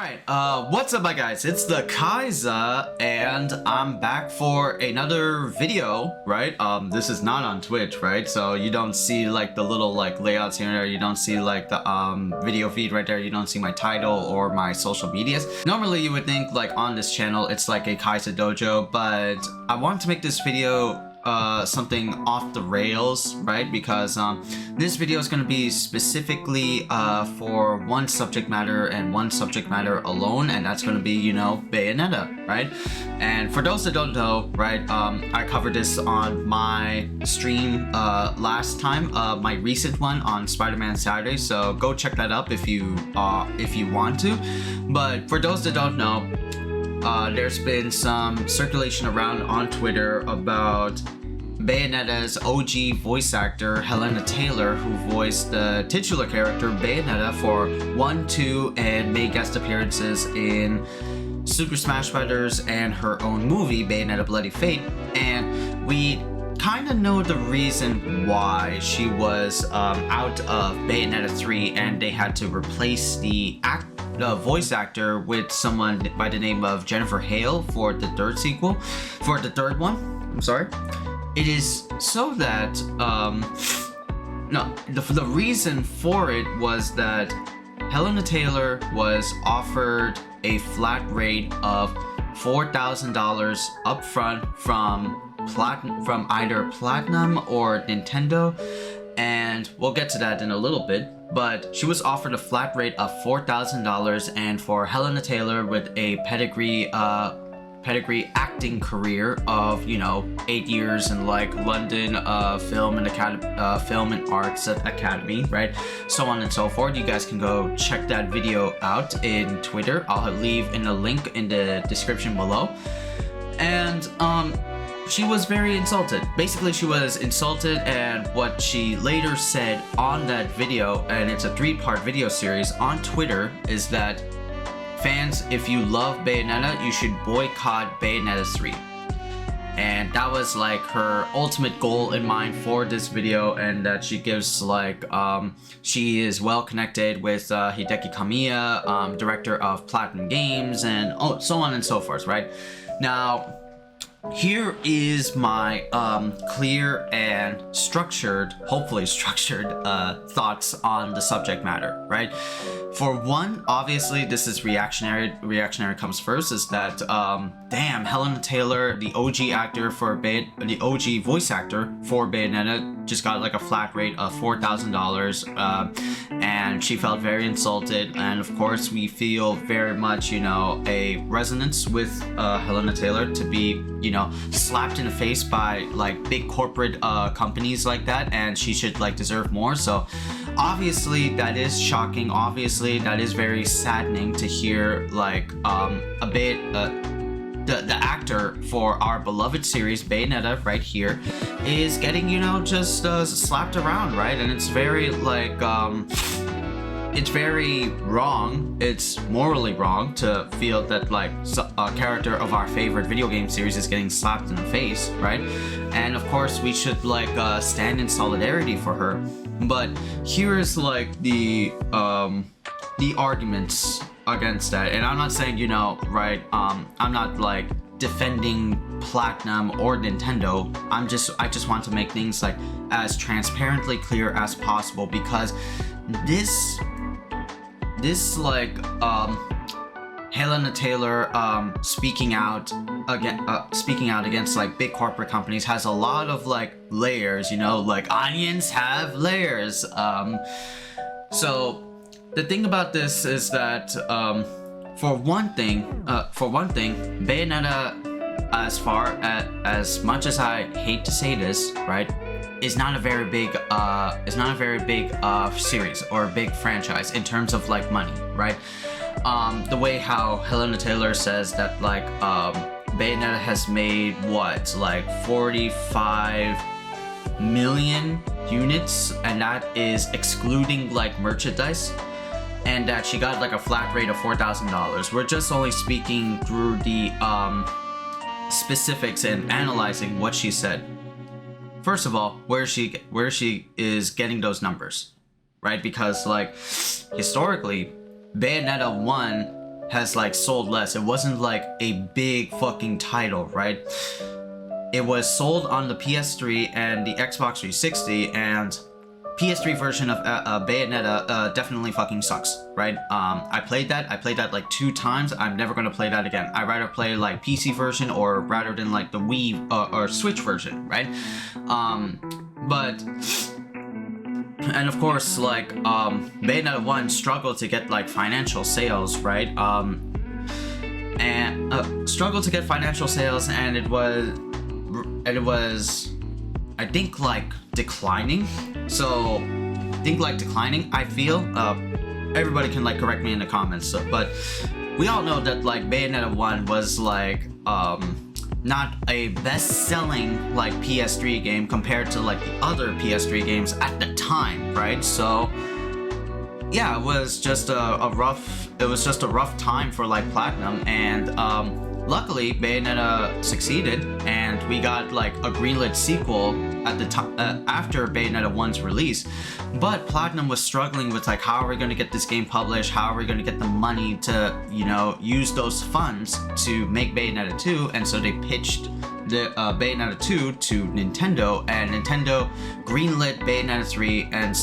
Alright, what's up my guys? It's the Khaiza, and I'm back for another video, right? This is not on Twitch, right? So you don't see like the little like layouts here and there, you don't see like the video feed right there, you don't see my title or my social medias. Normally you would think like on this channel it's like a Khaiza dojo, but I want to make this video something off the rails, right? Because this video is going to be specifically for one subject matter and one subject matter alone, and that's going to be, you know, Bayonetta, right? And for those that don't know, right, I covered this on my stream last time, my recent one on Spider-Man Saturday, so go check that up if you want to. But for those that don't know, there's been some circulation around on Twitter about Bayonetta's OG voice actor, Helena Taylor, who voiced the titular character Bayonetta for 1, 2, and made guest appearances in Super Smash Bros. And her own movie, Bayonetta Bloody Fate. And we kind of know the reason why she was out of Bayonetta 3 and they had to replace the voice actor with someone by the name of Jennifer Hale for the third one. I'm sorry. It is so that the reason for it was that Helena Taylor was offered a flat rate of $4,000 upfront from either Platinum or Nintendo, and we'll get to that in a little bit. But she was offered a flat rate of $4,000, and for Helena Taylor with a pedigree acting career of, you know, 8 years in like London Film and Arts Academy, right, so on and so forth. You guys can go check that video out in Twitter. I'll leave in a link in the description below. And she was very insulted. Basically, she was insulted, and what she later said on that video, and it's a 3-part video series on Twitter, is that fans, if you love Bayonetta, you should boycott Bayonetta 3. And that was like her ultimate goal in mind for this video, and that she gives like she is well connected with Hideki Kamiya, director of Platinum Games, and so on and so forth, right? Now, here is my clear and structured, hopefully structured, thoughts on the subject matter, right? For one, obviously this is reactionary. Reactionary comes first, is that damn, Helena Taylor, the OG actor for the OG voice actor for Bayonetta, just got like a flat rate of $4,000, and she felt very insulted. And of course, we feel very much, you know, a resonance with Helena Taylor to be, you know, slapped in the face by like big corporate companies like that, and she should like deserve more. So obviously that is shocking. Obviously that is very saddening to hear like a bit the actor for our beloved series Bayonetta right here is getting, you know, just slapped around, right? And it's very like it's very wrong. It's morally wrong to feel that like a character of our favorite video game series is getting slapped in the face, right? And of course we should like stand in solidarity for her. But here's like the arguments against that. And I'm not saying, you know, right, I'm not like defending Platinum or Nintendo. I just want to make things like as transparently clear as possible, because this like Helena Taylor speaking out against like big corporate companies has a lot of like layers, you know, like onions have layers. So the thing about this is that for one thing, Bayonetta, as much as I hate to say this, right, is not a very big series or a big franchise in terms of like money, right? The way how Helena Taylor says that like Bayonetta has made what, like 45 million units, and that is excluding like merchandise, and that she got like a flat rate of $4,000. We're just only speaking through the specifics and analyzing what she said. First of all, where she is getting those numbers, right? Because like historically, Bayonetta 1 has like sold less. It wasn't like a big fucking title, right? It was sold on the PS3 and the Xbox 360, and PS3 version of Bayonetta definitely fucking sucks, right? I played that like 2 times. I'm never gonna play that again. I'd rather play like PC version or rather than like the Wii or Switch version, right? But and of course, like Bayonetta 1 struggled to get like financial sales, right? And struggled to get financial sales, and it was I think like declining. So I feel everybody can like correct me in the comments, but we all know that like Bayonetta 1 was like not a best-selling like PS3 game compared to like the other PS3 games at the time, right? So yeah, it was just a rough time for like Platinum, and luckily Bayonetta succeeded, and we got like a greenlit sequel at the time after Bayonetta 1's release. But Platinum was struggling with like, how are we going to get this game published? How are we going to get the money to, you know, use those funds to make Bayonetta 2? And so they pitched the Bayonetta 2 to Nintendo, and Nintendo greenlit Bayonetta 3, and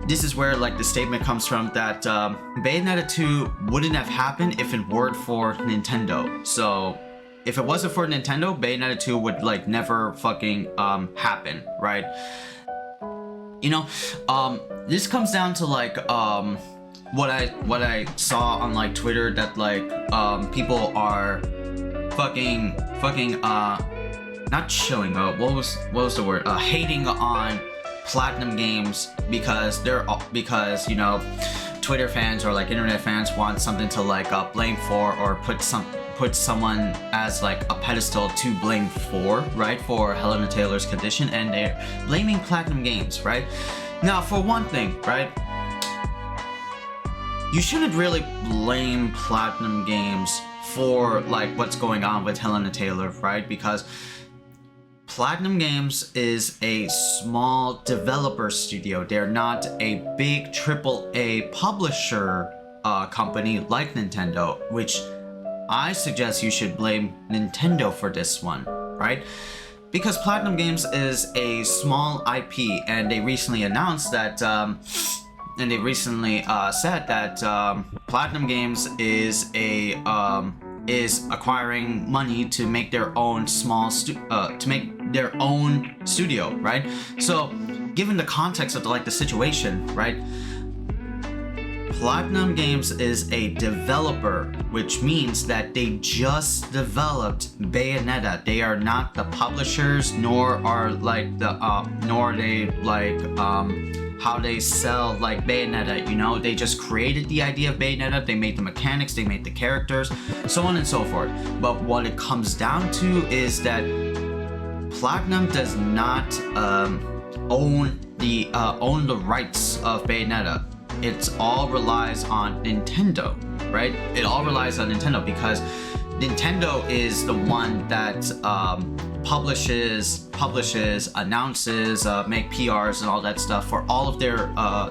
this is where like the statement comes from that Bayonetta 2 wouldn't have happened if it weren't for Nintendo. So if it wasn't for Nintendo, Bayonetta 2 would like never fucking happen, right? You know, this comes down to like what I saw on like Twitter, that like people are fucking not chilling. What was the word? Hating on Platinum Games because you know, Twitter fans or like internet fans want something to like blame for, or put someone as like a pedestal to blame for, right, for Helena Taylor's condition, and they're blaming Platinum Games, right? Now, for one thing, right, you shouldn't really blame Platinum Games for like what's going on with Helena Taylor, right? Because Platinum Games is a small developer studio. They're not a big AAA publisher company like Nintendo, which I suggest you should blame Nintendo for this one, right? Because Platinum Games is a small IP, and they recently announced that, said that Platinum Games is acquiring money to make their own studio, right? So, given the context of the situation, right? Platinum Games is a developer, which means that they just developed Bayonetta. They are not the publishers, nor are like the nor they like how they sell like Bayonetta, you know? They just created the idea of Bayonetta, they made the mechanics, they made the characters, so on and so forth. But what it comes down to is that Platinum does not own the rights of Bayonetta. It all relies on Nintendo, right? It all relies on Nintendo because Nintendo is the one that publishes, announces, make PRs and all that stuff for all of their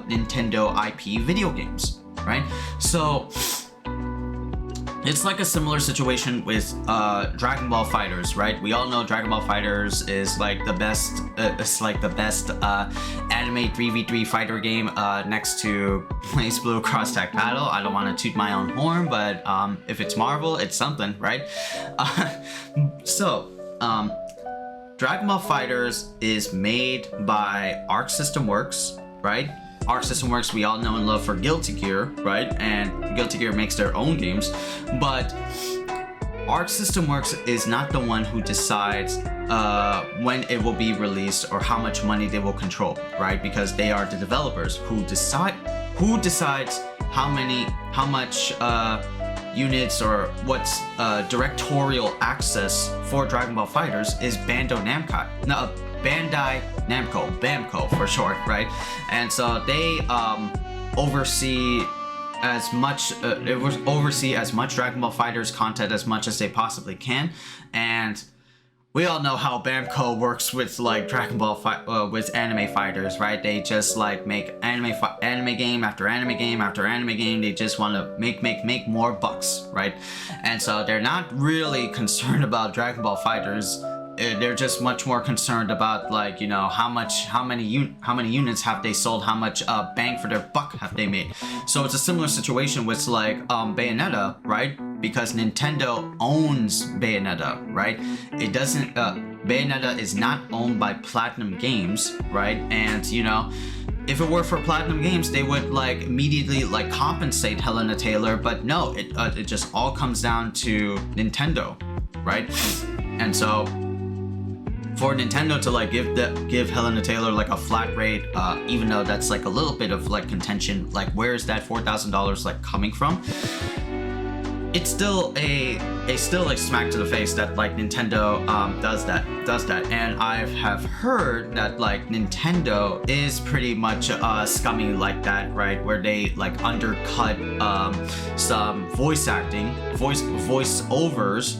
Nintendo IP video games, right? So it's like a similar situation with Dragon Ball FighterZ, right? We all know Dragon Ball FighterZ is like the best. It's like the best anime 3v3 fighter game next to Blaze Blue Cross Tag Battle. I don't want to toot my own horn, but if it's Marvel, it's something, right? Dragon Ball FighterZ is made by Arc System Works, right? Arc System Works, we all know and love for Guilty Gear, right? And Guilty Gear makes their own games, but Arc System Works is not the one who decides when it will be released or how much money they will control, right? Because they are the developers who decides how much units or what's directorial access for Dragon Ball FighterZ is Bandai Namco, BAMCO for short, right? And so they oversee as much Dragon Ball FighterZ content as much as they possibly can, and we all know how Bamco works with like Dragon Ball with anime fighters, right? They just like make anime game after anime game after anime game. They just want to make more bucks, right? And so they're not really concerned about Dragon Ball fighters. They're just much more concerned about like, you know, how many units have they sold, how much bang for their buck have they made. So it's a similar situation with like Bayonetta, right? Because Nintendo owns Bayonetta, right? It doesn't. Bayonetta is not owned by Platinum Games, right? And you know, if it were for Platinum Games, they would like immediately like compensate Helena Taylor, but no, it just all comes down to Nintendo, right? And so for Nintendo to like give Helena Taylor like a flat rate, even though that's like a little bit of like contention, like where is that $4,000 like coming from? It's still a smack to the face that like Nintendo does that, and I have heard that like Nintendo is pretty much scummy like that, right? Where they like undercut some voiceovers,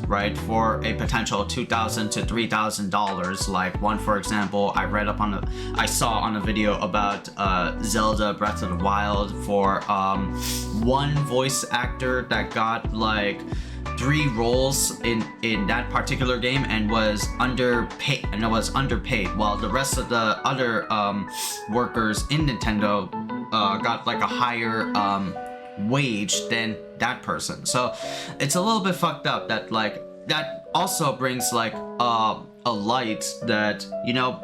right, for a potential $2,000 to $3,000. Like one, for example, I saw on a video about Zelda Breath of the Wild for one voice actor that got like 3 roles in that particular game and was underpaid, while the rest of the other workers in Nintendo got like a higher wage than that person. So it's a little bit fucked up that like that also brings like a light that, you know,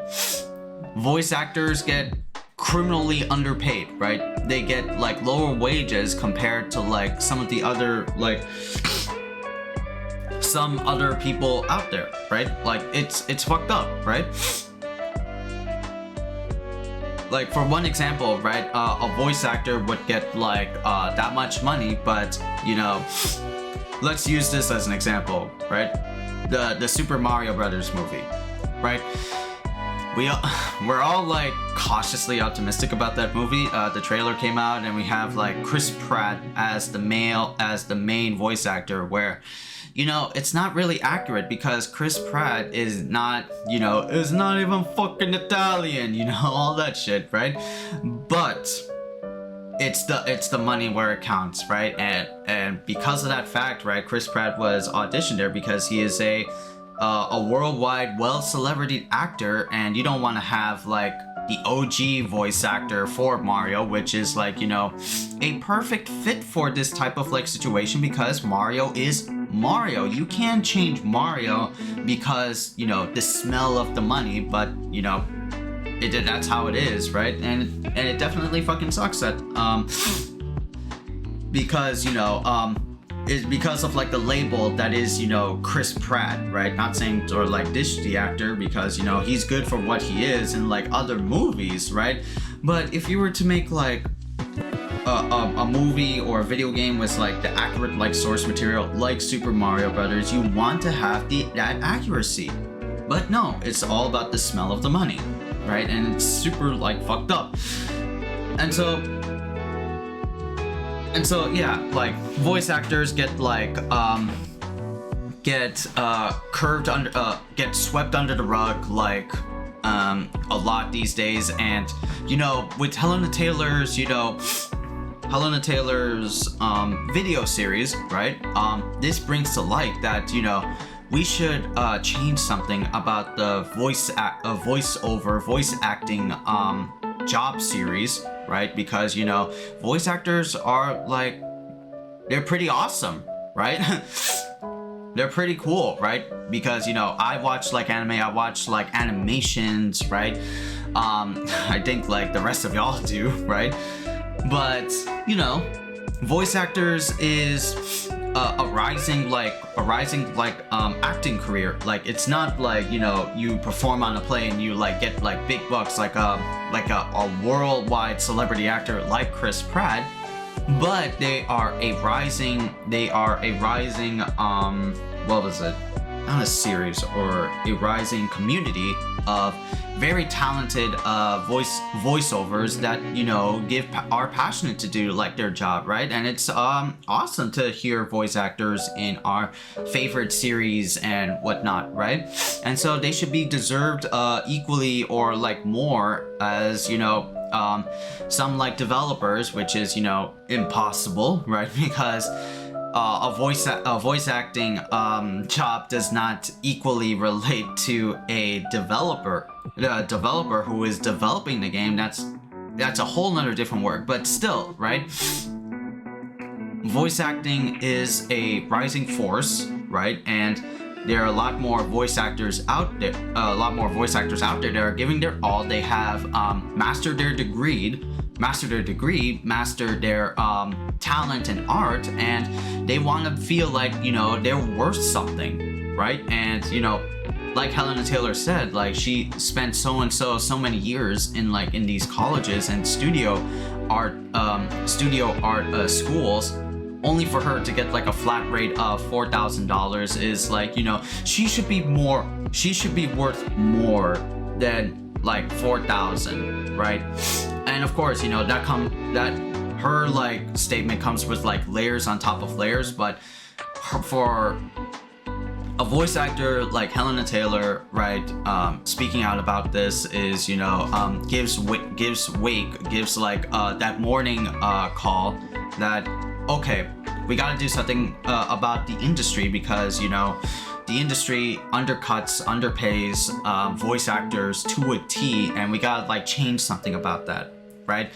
voice actors get criminally underpaid, right? They get like lower wages compared to like some of the other like some other people out there, right? Like it's fucked up, right? Like for one example, right, a voice actor would get like that much money, but you know, let's use this as an example, right? The Super Mario Brothers movie, right? We're all like cautiously optimistic about that movie. The trailer came out and we have like Chris Pratt as the main voice actor, where, you know, it's not really accurate because Chris Pratt is not even fucking Italian, you know, all that shit, right? But it's the money where it counts, right? And because of that fact, right, Chris Pratt was auditioned there because he is a worldwide celebrity actor, and you don't want to have like the OG voice actor for Mario, which is like, you know, a perfect fit for this type of like situation, because Mario is Mario. You can't change Mario because, you know, the smell of the money, but you know, that's how it is, right? And it definitely fucking sucks that because, you know, is because of like the label that is, you know, Chris Pratt, right? Not saying or like dish the actor, because, you know, he's good for what he is in like other movies, right? But if you were to make like a movie or a video game with like the accurate like source material like Super Mario Brothers, you want to have that accuracy. But no, it's all about the smell of the money, right? And it's super like fucked up. And so yeah, like voice actors get like get swept under the rug like a lot these days. And you know, with Helena Taylor's video series, right, this brings to light that, you know, we should change something about the voice acting job series, right? Because, you know, voice actors are like, they're pretty awesome, right? They're pretty cool, right? Because, you know, I watch like anime, I watch like animations, right? I think like the rest of y'all do, right? But, you know, voice actors is a rising acting career. Like, it's not like, you know, you perform on a play and you like get like big bucks like a worldwide celebrity actor like Chris Pratt, but they are a rising what was it? not a series, or a rising community of very talented voiceovers that, you know, are passionate to do like their job, right? And it's awesome to hear voice actors in our favorite series and whatnot, right? And so they should be deserved equally or like more, as, you know, some like developers, which is, you know, impossible, right? Because a voice acting job does not equally relate to a developer who is developing the game. That's a whole nother different work, but still, right? Voice acting is a rising force, right? And there are a lot more voice actors out there. That are giving their all. They have mastered their talent and art, and they want to feel like, you know, they're worth something, right? And, you know, like Helena Taylor said, like, she spent so many years in these colleges and studio art schools, only for her to get like a flat rate of $4,000. Is like, you know, she should be worth more than like 4,000, right? And of course, you know, that her like statement comes with like layers on top of layers, but for a voice actor like Helena Taylor, right, speaking out about this is, you know, gives like that morning call that, okay, we got to do something about the industry, because, you know, the industry underpays voice actors to a T, and we got to like change something about that, right?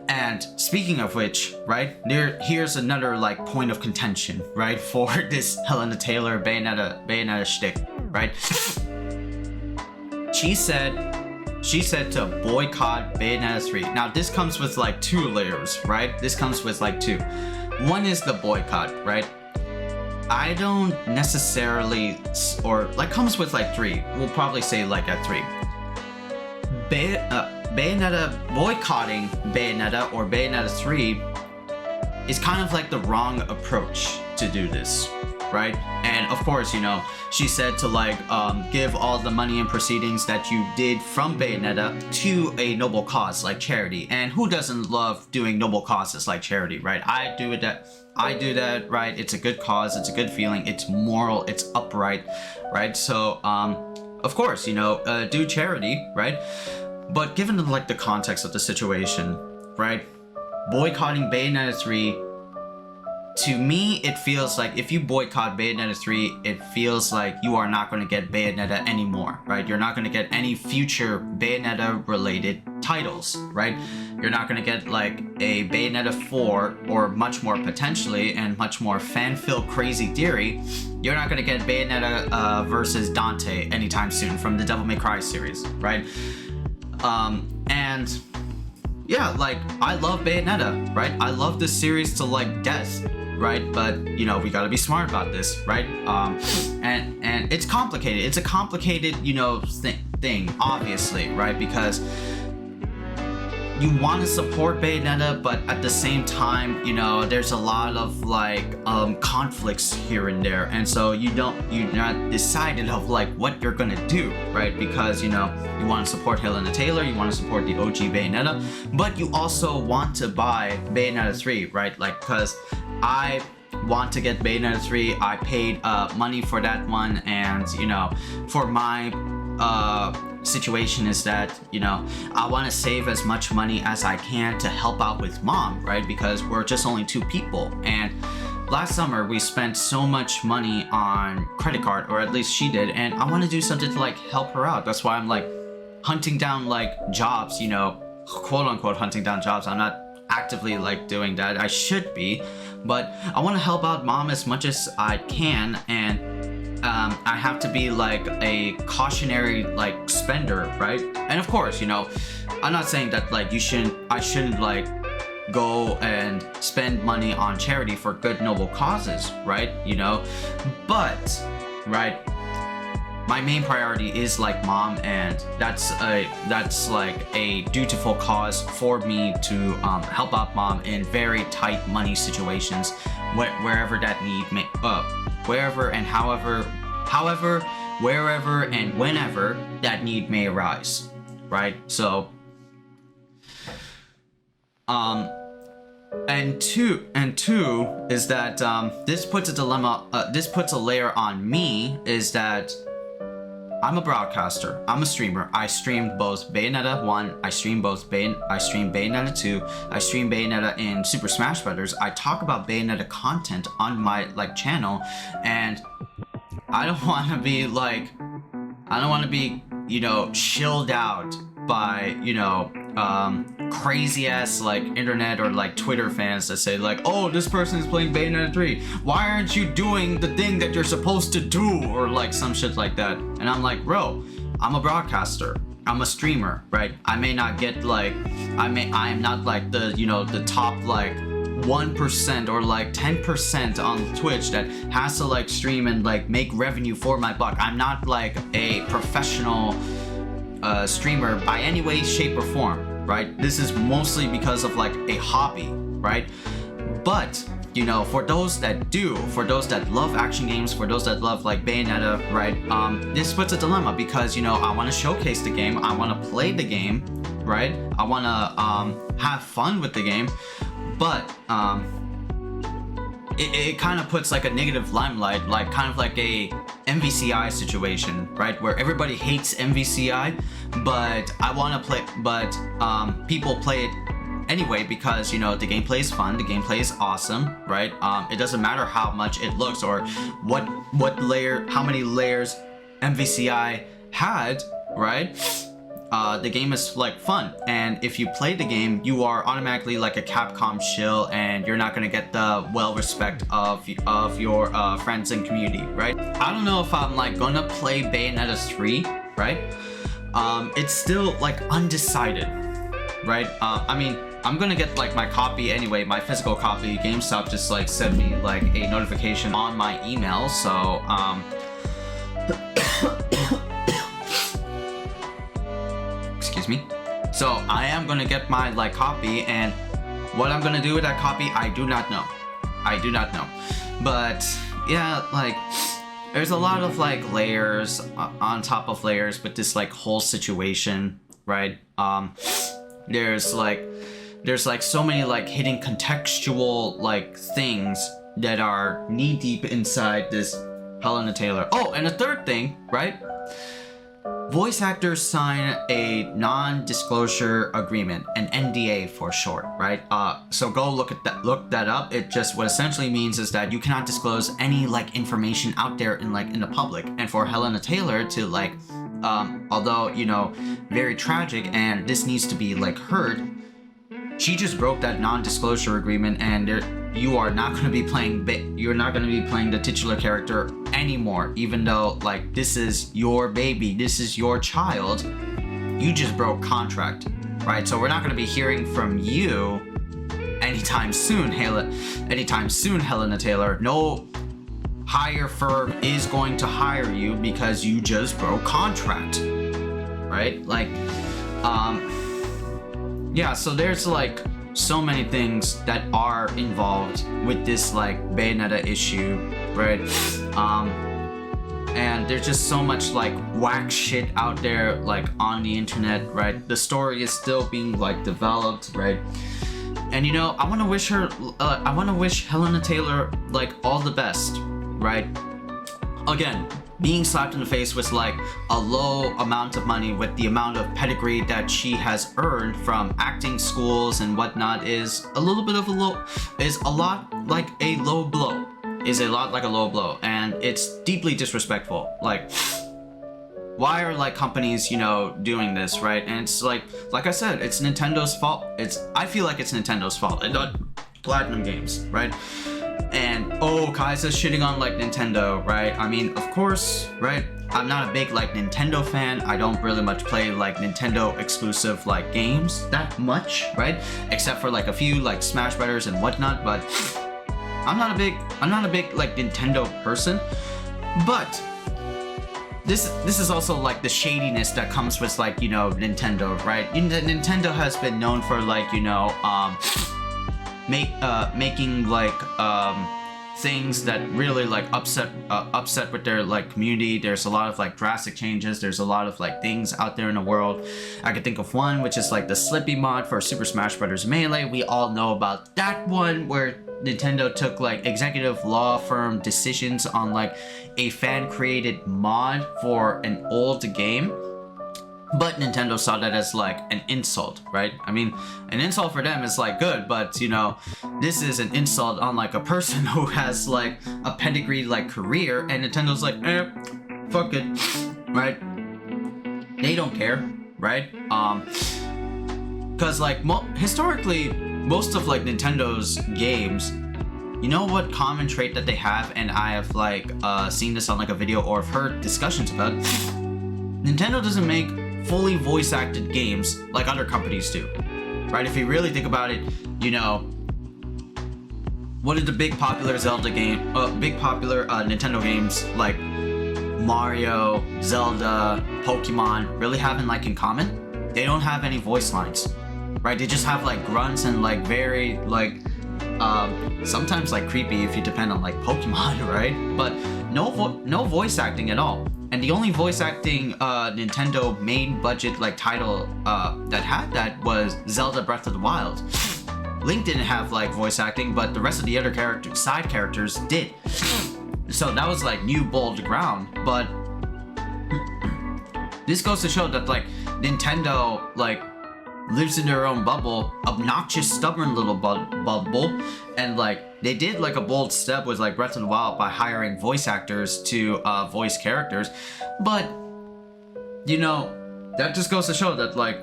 And speaking of which, right, here's another like point of contention, right, for this Helena Taylor Bayonetta shtick, right? She said to boycott Bayonetta 3. Now this comes with like two layers, right? This comes with like two. One is the boycott, right? I don't necessarily, or like comes with like three. We'll probably say like at three. Boycotting Bayonetta or Bayonetta 3 is kind of like the wrong approach to do this, right? And of course, you know, she said to like give all the money and proceedings that you did from Bayonetta to a noble cause like charity. And who doesn't love doing noble causes like charity, right? I do that, right? It's a good cause, it's a good feeling, it's moral, it's upright, right? So of course, you know, do charity, right? But given like the context of the situation, right, boycotting Bayonetta 3, to me, it feels like if you boycott Bayonetta 3, it feels like you are not going to get Bayonetta anymore, right? You're not going to get any future Bayonetta-related titles, right? You're not going to get like a Bayonetta 4, or much more potentially, and much more fan-filled crazy theory, you're not going to get Bayonetta versus Dante anytime soon from the Devil May Cry series, right? And yeah, like, I love Bayonetta, right? I love this series to like death, right? But, you know, we gotta be smart about this, right? And it's complicated. It's a complicated, you know, thing, obviously, right? Because you want to support Bayonetta, but at the same time, you know, there's a lot of like conflicts here and there, and so you're not decided of like what you're gonna do, right? Because, you know, you want to support Helena Taylor, you want to support the OG Bayonetta, but you also want to buy Bayonetta 3, right? Like, because I want to get Bayonetta 3, I paid money for that one, and, you know, for my situation is that, you know, I want to save as much money as I can to help out with mom, right? Because we're just only two people, and last summer we spent so much money on credit card, or at least she did, and I want to do something to like help her out. That's why I'm like hunting down like jobs, you know, quote unquote hunting down jobs. I'm not actively like doing that. I should be, but I want to help out mom as much as I can, and I have to be like a cautionary like spender, right? And of course, you know, I'm not saying that like I shouldn't like go and spend money on charity for good noble causes, right? You know, but right, my main priority is like mom, and that's like a dutiful cause for me to help out mom in very tight money situations, wherever that need may wherever and however however, wherever, and whenever that need may arise, right? So, and two is that this puts a dilemma. This puts a layer on me. Is that I'm a broadcaster. I'm a streamer. I streamed both Bayonetta 1. I streamed Bayonetta 2. I streamed Bayonetta in Super Smash Bros. I talk about Bayonetta content on my channel, and I don't want to be shilled out by crazy ass internet or Twitter fans that say oh, this person is playing Bayonetta 3, why aren't you doing the thing that you're supposed to do, or some shit like that. And I'm like, bro, I'm a broadcaster, I'm a streamer, right? I may not get I am not the top 1% or 10% on Twitch that has to stream and make revenue for my buck. I'm not a professional streamer by any way, shape, or form, right? This is mostly because of a hobby, right? But for those that do, for those that love action games, for those that love Bayonetta, right? This puts a dilemma because I want to showcase the game, I want to play the game, right? I want to have fun with the game, but it kind of puts a negative limelight, kind of a MVCI situation, right? Where everybody hates MVCI, but I want to play, but people play it anyway because the gameplay is fun, the gameplay is awesome, right? It doesn't matter how much it looks or how many layers MVCI had, right? The game is fun, and if you play the game, you are automatically a Capcom shill, and you're not gonna get the respect of your friends and community, right? I don't know if I'm gonna play Bayonetta 3, right? It's still undecided, right? I mean, I'm gonna get my copy anyway, my physical copy. GameStop just sent me a notification on my email, so excuse me. So I am gonna get my copy, and what I'm gonna do with that copy, I do not know. But yeah, there's a lot of layers on top of layers with this whole situation, right? There's so many hidden contextual things that are knee deep inside this Helena Taylor. Oh, and a third thing, right? Voice actors sign a non-disclosure agreement, an NDA for short, right? So go look that up. It just, what essentially means is that you cannot disclose any information out there in the public. And for Helena Taylor to although very tragic, and this needs to be heard, she just broke that non-disclosure agreement, and you are not going to be playing the titular character anymore, even though this is your baby, this is your child. You just broke contract, right? So we're not going to be hearing from you anytime soon, Helena Taylor. No hire firm is going to hire you because you just broke contract, right? Yeah, so there's so many things that are involved with this Bayonetta issue, right? And there's just so much whack shit out there on the internet, right? The story is still being developed, right? And I want to wish Helena Taylor all the best, right? Again, being slapped in the face with a low amount of money with the amount of pedigree that she has earned from acting schools and whatnot is a lot like a low blow, and it's deeply disrespectful. Why are companies doing this, right? And it's like I said, it's Nintendo's fault. I feel like it's Nintendo's fault, and not Platinum Games, right? And Khaiza's shitting on Nintendo, right? I mean, of course, right? I'm not a big Nintendo fan. I don't really much play Nintendo exclusive games that much, right? Except for a few Smash Bros and whatnot. But I'm not a big Nintendo person. But this is also the shadiness that comes with Nintendo, right? Nintendo has been known for making things that really like upset with their like community. There's a lot of like drastic changes. There's a lot of like things out there in the world. I could think of one, which is like the Slippy mod for Super Smash Bros. Melee. We all know about that one, where Nintendo took like executive law firm decisions on like a fan created mod for an old game. But Nintendo saw that as like an insult, right? I mean, an insult for them is like good, but you know, this is an insult on like a person who has like a pedigree like career, and Nintendo's like, fuck it, right? They don't care, right? Cause like historically, most of like Nintendo's games, you know what common trait that they have, and I have like seen this on like a video or have heard discussions about. Nintendo doesn't make fully voice acted games like other companies do, right? If you really think about it, you know, what are the big popular Nintendo games like Mario, Zelda, Pokemon really having like in common? They don't have any voice lines, right? They just have like grunts and like very like sometimes like creepy if you depend on like Pokemon, right? But no voice acting at all. And the only voice acting Nintendo main budget like title that had that was Zelda Breath of the Wild. Link didn't have like voice acting, but the rest of the other side characters did. So that was like new bold ground. But this goes to show that like Nintendo like lives in their own bubble, obnoxious, stubborn little bubble, and like they did like a bold step with like Breath of the Wild by hiring voice actors to voice characters, but you know, that just goes to show that like,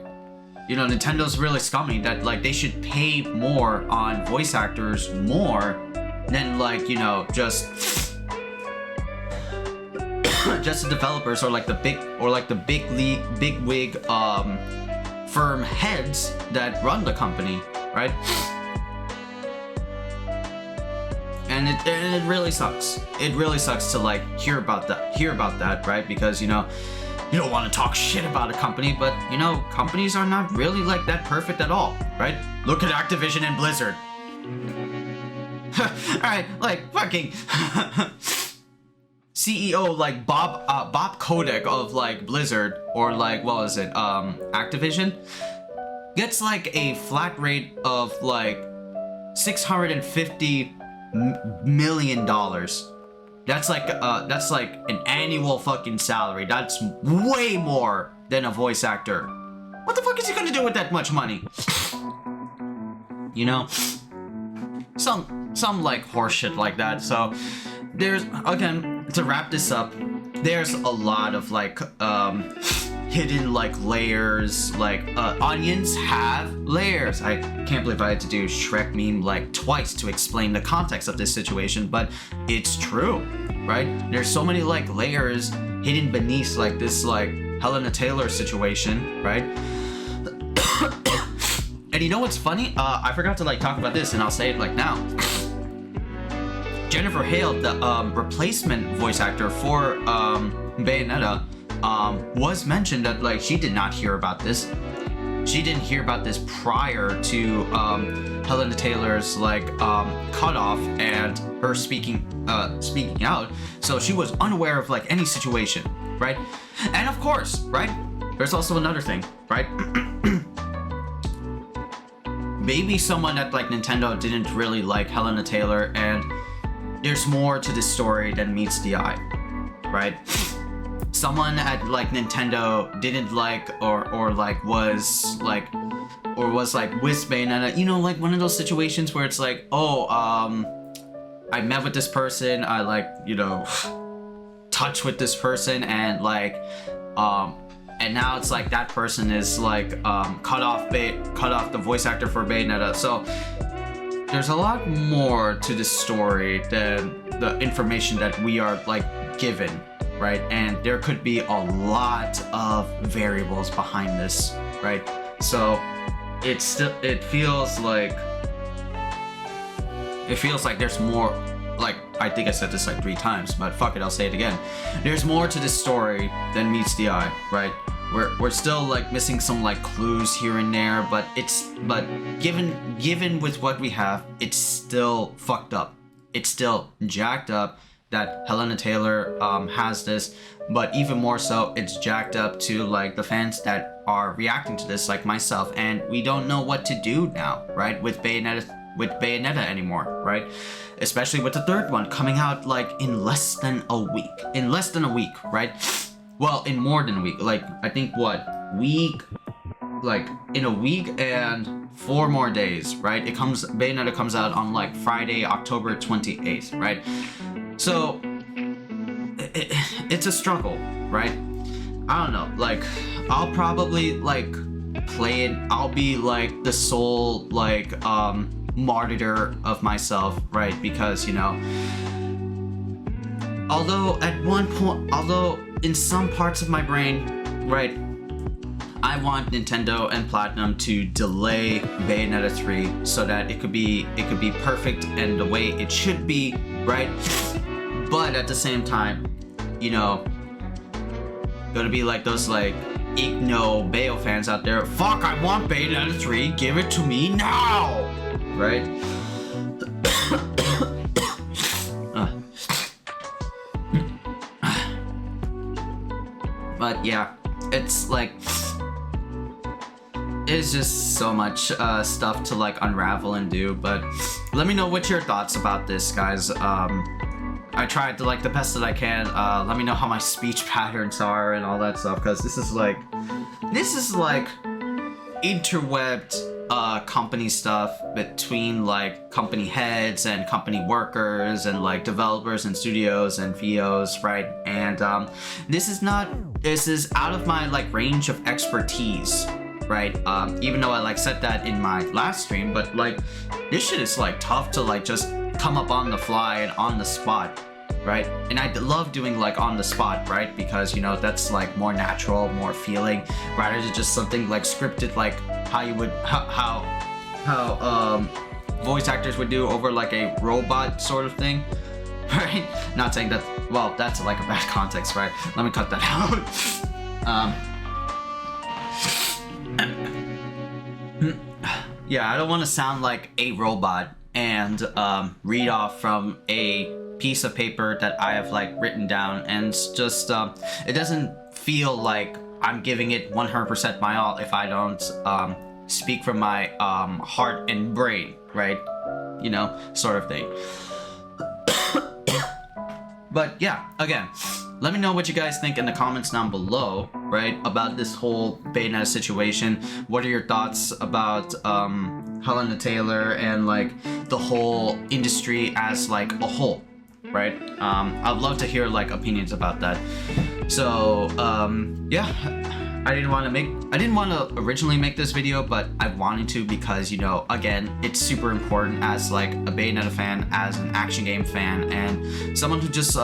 you know, Nintendo's really scummy, that like they should pay more on voice actors more than like, you know, just the developers or like the big wig firm heads that run the company, right? And it really sucks. It really sucks to like hear about that, right? Because you know, you don't want to talk shit about a company, but you know, companies are not really like that perfect at all, right? Look at Activision and Blizzard. Alright, like fucking CEO like Bob Kotick of like Blizzard, or like what was it, Activision, gets like a flat rate of like $650 million. That's like an annual fucking salary. That's way more than a voice actor. What the fuck is he gonna do with that much money? You know, some like horseshit like that. So there's, again, to wrap this up, there's a lot of like hidden like layers, like onions have layers. I can't believe I had to do Shrek meme like twice to explain the context of this situation, but it's true, right? There's so many like layers hidden beneath like this like Helena Taylor situation, right? And you know what's funny? I forgot to like talk about this, and I'll say it like now. Jennifer Hale, the replacement voice actor for Bayonetta, was mentioned that like she did not hear about this. She didn't hear about this prior to Helena Taylor's like cutoff and her speaking out. So she was unaware of like any situation, right? And of course, right? There's also another thing, right? Maybe someone at like Nintendo didn't really like Helena Taylor, and there's more to this story than meets the eye, right? Someone at like Nintendo didn't like or was like with Bayonetta, you know, like one of those situations where it's like, oh, I met with this person, I like, you know, touch with this person, and like and now it's like that person is like cut off the voice actor for Bayonetta. So there's a lot more to this story than the information that we are like given, right? And there could be a lot of variables behind this, right? So it feels like there's more. Like, I think I said this like 3 times, but fuck it, I'll say it again. There's more to this story than meets the eye, right? We're still like missing some like clues here and there, but given with what we have, it's still fucked up. it's still jacked up that Helena Taylor has this, but even more so, it's jacked up to like the fans that are reacting to this, like myself, and we don't know what to do now, right? With Bayonetta anymore, right? Especially with the third one coming out like in less than a week. In less than a week, right? Well, in more than a week. Like, I think in a week and 4 more days, right? Bayonetta comes out on like Friday, October 28th, right? So it's a struggle, right? I don't know, like I'll probably like play it. I'll be like the sole like martyr of myself, right? Because, you know, although in some parts of my brain, right, I want Nintendo and Platinum to delay Bayonetta 3 so that it could be perfect and the way it should be, right? But at the same time, you know, gonna be like those like Igno Bayo fans out there. Fuck, I want Bayonetta 3, give it to me now! Right? But yeah, it's like, it's just so much stuff to like unravel and do. But let me know what your thoughts about this, guys. I tried to like the best that I can. Let me know how my speech patterns are and all that stuff, because this is like interwebbed company stuff between like company heads and company workers and like developers and studios and VOs, right? And this is out of my like range of expertise, right? Even though I like said that in my last stream, but like this shit is like tough to like just come up on the fly and on the spot, right? And I love doing like on the spot, right? Because, you know, that's like more natural, more feeling, rather than just something like scripted, like how you would how voice actors would do over like a robot sort of thing, right? Not saying that, well, that's like a bad context, right? Let me cut that out. Yeah, I don't want to sound like a robot and read off from a piece of paper that I have like written down, and just it doesn't feel like I'm giving it 100% my all if I don't speak from my heart and brain, right? You know, sort of thing. But yeah, again, let me know what you guys think in the comments down below, right, about this whole Bayonetta situation. What are your thoughts about Helena Taylor and like the whole industry as like a whole, right? I'd love to hear like opinions about that. So yeah, I didn't want to originally make this video, but I wanted to because, you know, again, it's super important as like a Bayonetta fan, as an action game fan, and someone who just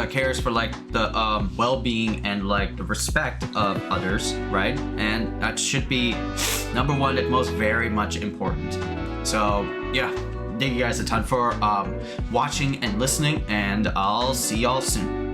cares for like the well-being and like the respect of others, right? And that should be number one and most very much important. So yeah, thank you guys a ton for watching and listening, and I'll see y'all soon.